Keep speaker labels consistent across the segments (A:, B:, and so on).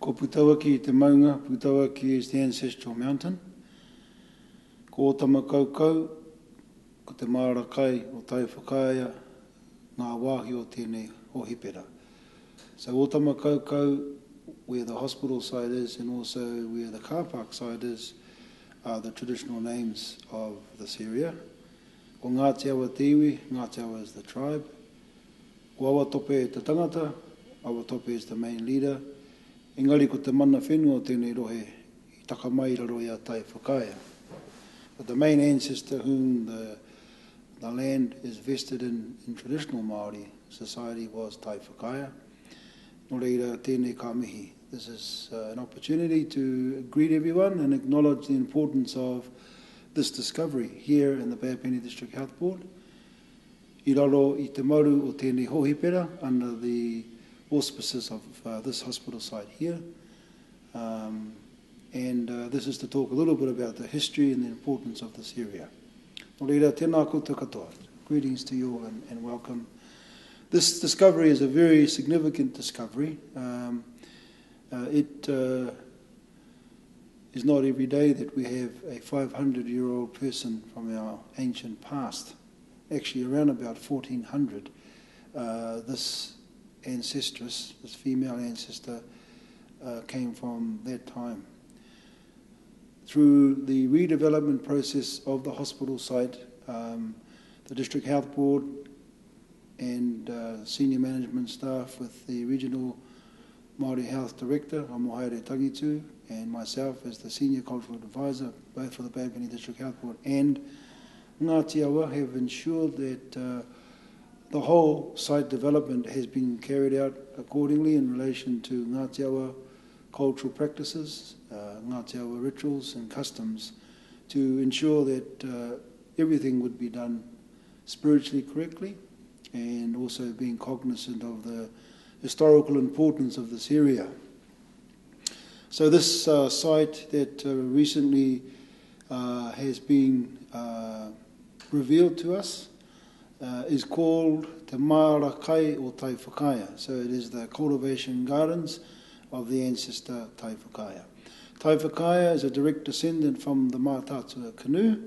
A: Ko Putawaki te maunga, Putawaki is the ancestral mountain. Ko Tamakaukau, ko te Marakai o Tai Whakaia, ngā wāhi o tēnei hohipera. So o Tamakaukau, where the hospital site is and also where the car park site is, are the traditional names of this area. Ko Ngati Awa Tiwi, Ngati Awa is the tribe. Ko Awa Tope e te tangata, Awa Tope is the main leader. Engari ko te mana whenua o tēnei rohe I taka mai raro I a Tai Whakaia. But the main ancestor whom the land is vested in traditional Māori society was Tai Whakaia. Nō reira tēnei ka mihi. This is an opportunity to greet everyone and acknowledge the importance of this discovery here in the BoPDHB District Health Board. I raro I te mauru o tēnei hohipera under the auspices of this hospital site here. This is to talk a little bit about the history and the importance of this area. Nō reira, tēnā koutou katoa. Greetings to you all and welcome. This discovery is a very significant discovery. It is not every day that we have a 500-year-old person from our ancient past. Actually, around about 1400, this ancestress, this female ancestor, came from that time. Through the redevelopment process of the hospital site, the District Health Board and senior management staff with the Regional Māori Health Director, Ohuirehe Tangitu, and myself as the Senior Cultural Advisor, both for the BoPDHB District Health Board and Ngati Awa, have ensured that the whole site development has been carried out accordingly in relation to Ngati Awa cultural practices, Ngati Awa rituals and customs, to ensure that everything would be done spiritually correctly, and also being cognizant of the historical importance of this area. So this site that recently has been revealed to us is called Te Marakai o Tai Whakaia. So it is the cultivation gardens of the ancestor Tai Whakaia. Tai Whakaia is a direct descendant from the Mātātua canoe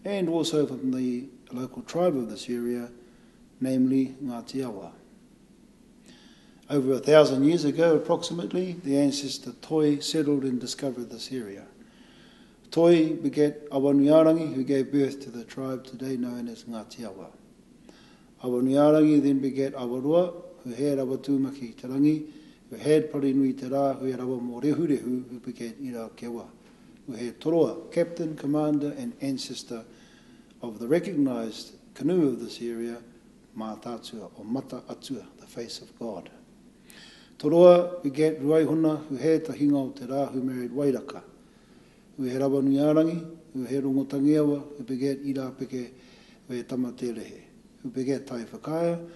A: and also from the local tribe of this area, namely Ngati Awa. Over 1,000 years ago, approximately, the ancestor Toi settled and discovered this area. Toi begat Awanuiarangi, who gave birth to the tribe today known as Ngati Awa. Awanuiarangi then begat Awarua, who had Awatumaki Tarangi, who had Parinui Te Rā, who had Awamorehurehu, who begat Irakewa, who had Toroa, captain, commander, and ancestor of the recognised canoe of this area, Mātātua, or Mata Atua, the face of God. Toroa begat Ruaihona, who had Tahinga o Te Rā, who married Wairaka, who had Awanuiarangi, who had Rongotangiawa, who begat Irapeke, who had Tamaterehe, who begat Tai Whakaia,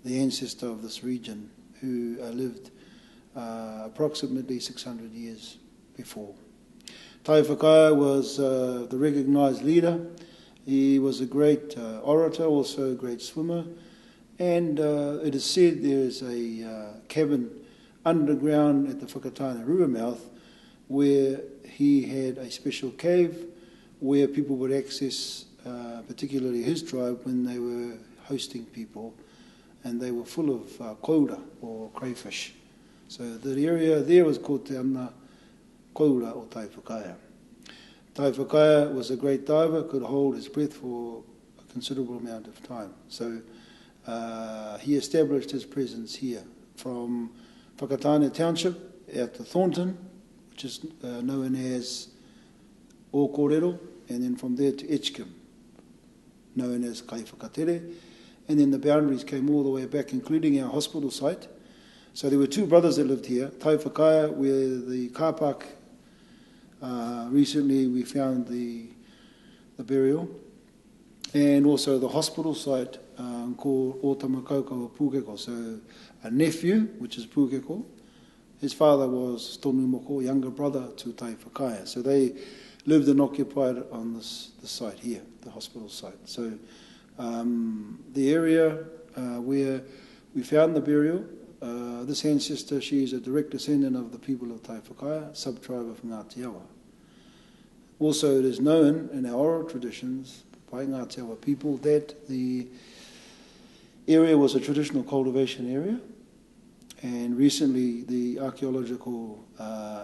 A: the ancestor of this region, who lived approximately 600 years before. Tai Whakaia was the recognised leader. He was a great orator, also a great swimmer, and it is said there is a cabin underground at the Whakatāne river mouth where he had a special cave where people would access, particularly his tribe, when they were hosting people, and they were full of koura, or crayfish. So the area there was called Te Ana Koura o Tai Whakaia. Tai Whakaia was a great diver, could hold his breath for a considerable amount of time. So he established his presence here from Whakatāne Township out to Thornton, which is known as Okorero, and then from there to Etchcombe, known as Kai Whakatere, and then the boundaries came all the way back, including our hospital site. So there were two brothers that lived here, Tai Whakaia, where the car park, recently we found the burial, and also the hospital site called Otamakauka o Pūkeko, so a nephew, which is Pūkeko. His father was Tonu Moko, younger brother to Tai Whakaia. So they lived and occupied on this site here, the hospital site. So the area where we found the burial this ancestor, she is a direct descendant of the people of Tai Whakaia, sub-tribe of Ngati Awa. Also, it is known in our oral traditions by Ngati Awa people that the area was a traditional cultivation area, and recently the archaeological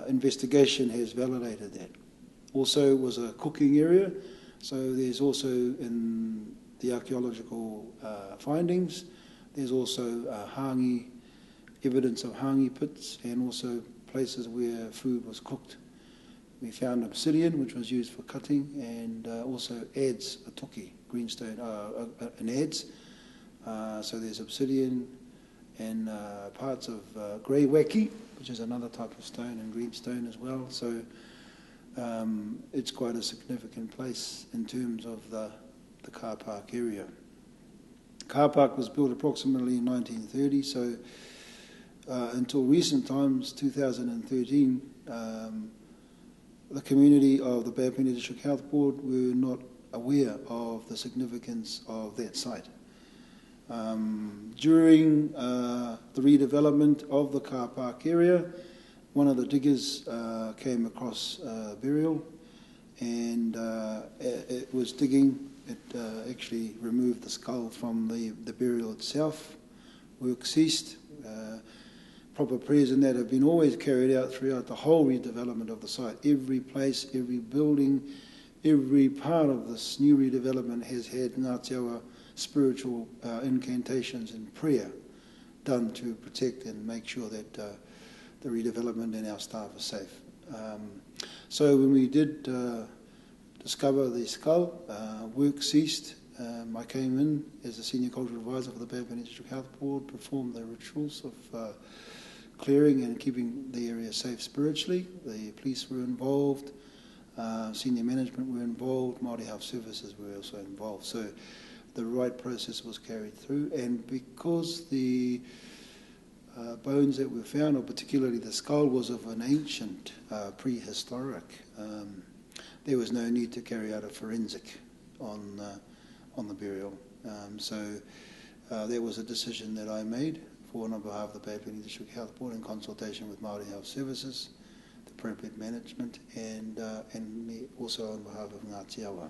A: investigation has validated that. Also, it was a cooking area, so there's also in the archaeological findings, there's also hangi, evidence of hangi pits, and also places where food was cooked. We found obsidian, which was used for cutting, and also adze, a toki, greenstone, an adze. So there's obsidian and parts of grey waki, which is another type of stone, and greenstone as well. So it's quite a significant place in terms of the car park area. The car park was built approximately in 1930, so until recent times, 2013, the community of the BoPDHB District Health Board were not aware of the significance of that site. During the redevelopment of the car park area, one of the diggers came across burial, and it was digging. It actually removed the skull from the burial itself. Work ceased. Proper prayers and that have been always carried out throughout the whole redevelopment of the site. Every place, every building, every part of this new redevelopment has had Ngati Awa spiritual incantations and prayer done to protect and make sure that the redevelopment and our staff are safe. So when we did discover the skull, work ceased. I came in as the Senior Cultural Advisor for the BoPDHB District Health Board, performed the rituals of clearing and keeping the area safe spiritually. The police were involved, senior management were involved, Māori Health Services were also involved. So the right process was carried through, and because the bones that were found, or particularly the skull, was of an ancient prehistoric, there was no need to carry out a forensic on the burial. So that was a decision that I made for and on behalf of the BoPDHB District Health Board in consultation with Māori Health Services, the appropriate management, and also on behalf of Ngati Awa.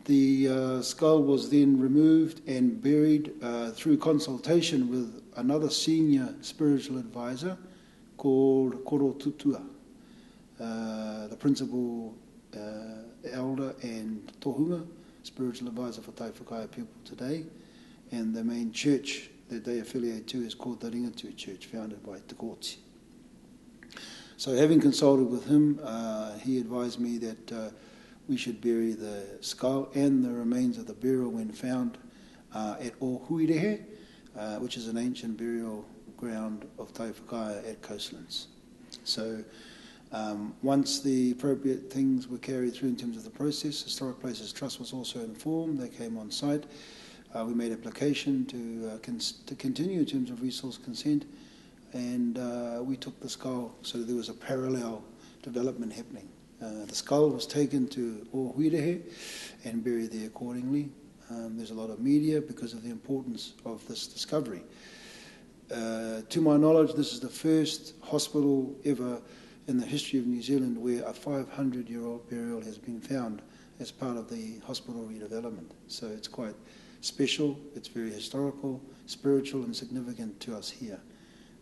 A: The skull was then removed and buried through consultation with another senior spiritual advisor called Kōiwi, the principal elder and tohunga, spiritual advisor for Tai Whakaia people today, and the main church that they affiliate to is called the Ringatu Church, founded by Te Kōti. So having consulted with him, he advised me that we should bury the skull and the remains of the burial when found at Ohuirehe, which is an ancient burial ground of Tai Whakaia at Coastlands. So once the appropriate things were carried through in terms of the process, Historic Places Trust was also informed. They came on site. We made application to continue in terms of resource consent, and we took the skull, so there was a parallel development happening. The skull was taken to Ohuirehe and buried there accordingly. There's a lot of media because of the importance of this discovery. To my knowledge, this is the first hospital ever in the history of New Zealand where a 500-year-old burial has been found as part of the hospital redevelopment. So it's quite special, it's very historical, spiritual and significant to us here.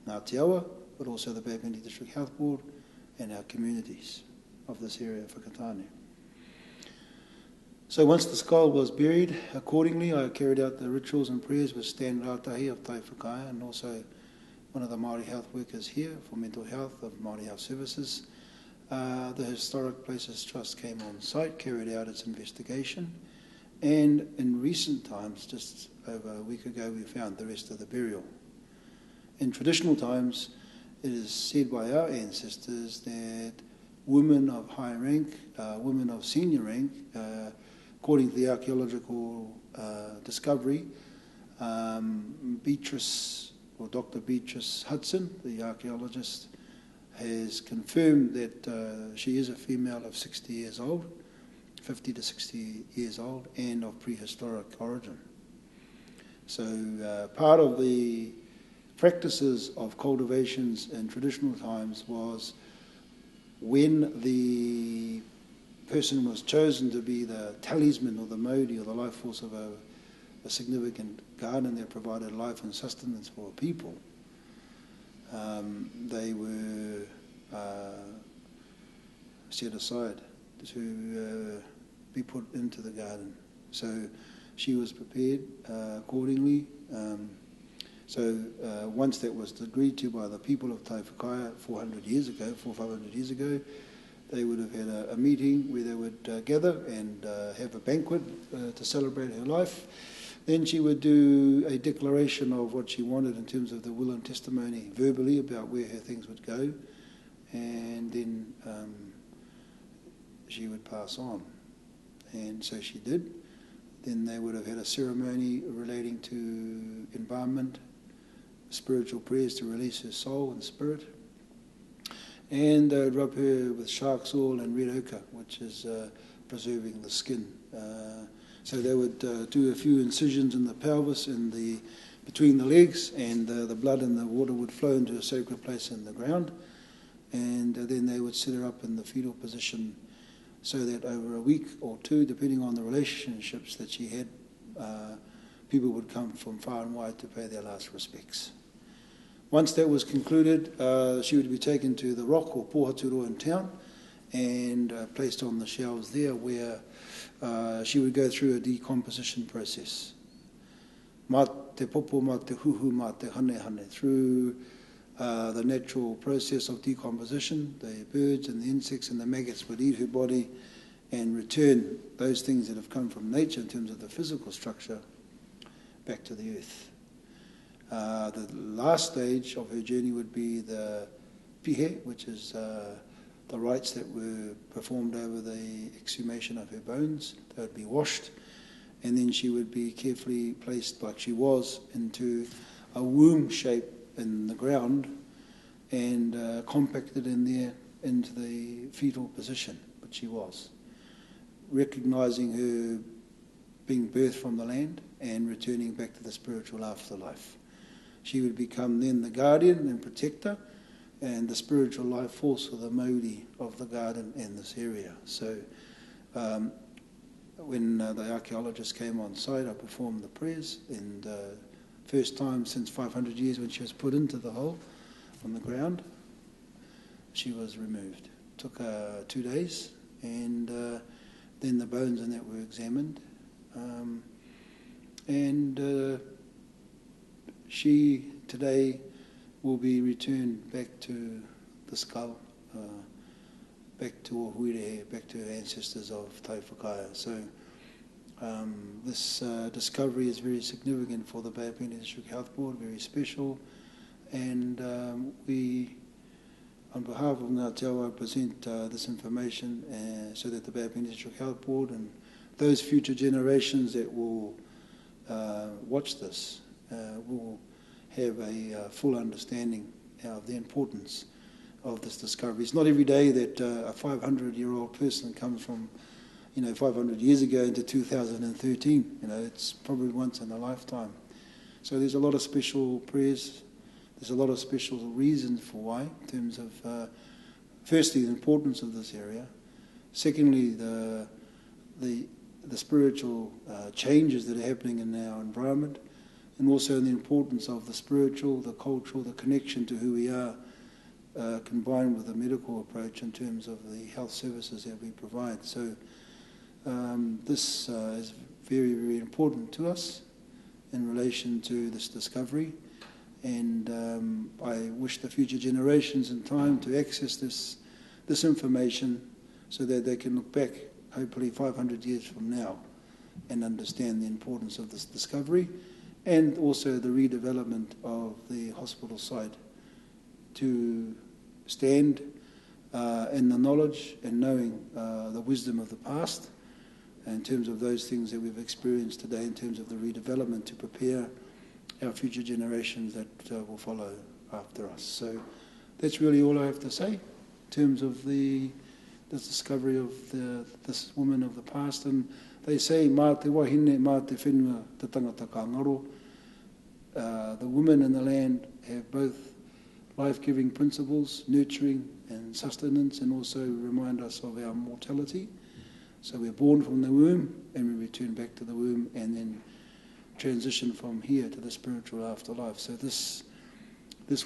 A: Ngati Awa, but also the BoPDHB District Health Board and our communities of this area of Whakatāne. So once the skull was buried, accordingly I carried out the rituals and prayers with Stan Ratahi of Tai Whakaia, and also one of the Māori health workers here for mental health of Māori Health Services. The Historic Places Trust came on site, carried out its investigation, and in recent times, just over a week ago, we found the rest of the burial. In traditional times, it is said by our ancestors that women of high rank, women of senior rank, according to the archaeological discovery, Beatrice, or Dr. Beatrice Hudson, the archaeologist, has confirmed that she is a female of 60 years old, 50 to 60 years old, and of prehistoric origin. So part of the practices of cultivations in traditional times was when the person was chosen to be the talisman or the mauri or the life force of a significant garden that provided life and sustenance for a people, they were set aside to be put into the garden. So she was prepared accordingly. Once that was agreed to by the people of Tai Whakaia 400 years ago, 500 years ago, they would have had a meeting where they would gather and have a banquet to celebrate her life. Then she would do a declaration of what she wanted in terms of the will and testimony verbally about where her things would go, and then she would pass on. And so she did. Then they would have had a ceremony relating to embalmment, spiritual prayers to release her soul and spirit. And they would rub her with shark's oil and red ochre, which is preserving the skin. So they would do a few incisions in the pelvis and between the legs, and the blood and the water would flow into a sacred place in the ground. And then they would set her up in the fetal position so that over a week or two, depending on the relationships that she had, people would come from far and wide to pay their last respects. Once that was concluded, she would be taken to the rock or Pouroto in town and placed on the shelves there, where she would go through a decomposition process. Ma te popo, ma te huhu, ma te hane hane. Through the natural process of decomposition, the birds and the insects and the maggots would eat her body and return those things that have come from nature in terms of the physical structure back to the earth. The last stage of her journey would be the pihe, which is the rites that were performed over the exhumation of her bones. They would be washed, and then she would be carefully placed, like she was, into a womb shape in the ground and compacted in there into the fetal position, which she was, recognising her being birthed from the land and returning back to the spiritual afterlife. She would become then the guardian and protector and the spiritual life force of the mauri of the garden and this area. So when the archaeologist came on site, I performed the prayers, and first time since 500 years when she was put into the hole on the ground, she was removed. Took 2 days, and then the bones in that were examined. She today will be returned back to the skull, back to Ohuirehe, back to her ancestors of Tai Whakaia. So this discovery is very significant for the Bay of Plenty District Health Board, very special, and we, on behalf of Ngati Awa, present this information so that the Bay of Plenty District Health Board and those future generations that will watch this will have a full understanding of the importance of this discovery. It's not every day that a 500-year-old person comes from 500 years ago into 2013. It's probably once in a lifetime. So there's a lot of special prayers. There's a lot of special reasons for why, in terms of, firstly, the importance of this area. Secondly, the spiritual changes that are happening in our environment, and also the importance of the spiritual, the cultural, the connection to who we are, combined with the medical approach in terms of the health services that we provide. So this is very, very important to us in relation to this discovery, and I wish the future generations in time to access this information so that they can look back, hopefully 500 years from now, and understand the importance of this discovery, and also the redevelopment of the hospital site to stand in the knowledge and knowing the wisdom of the past in terms of those things that we've experienced today, in terms of the redevelopment to prepare our future generations that will follow after us. So that's really all I have to say in terms of this discovery of this woman of the past. And they say, mā te wahine, mā te whenua, te tangata ka ngaro. The women in the land have both life-giving principles, nurturing and sustenance, and also remind us of our mortality. So we're born from the womb and we return back to the womb and then transition from here to the spiritual afterlife. So this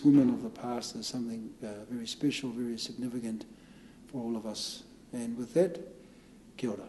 A: woman of the past is something very special, very significant for all of us. And with that, kia ora.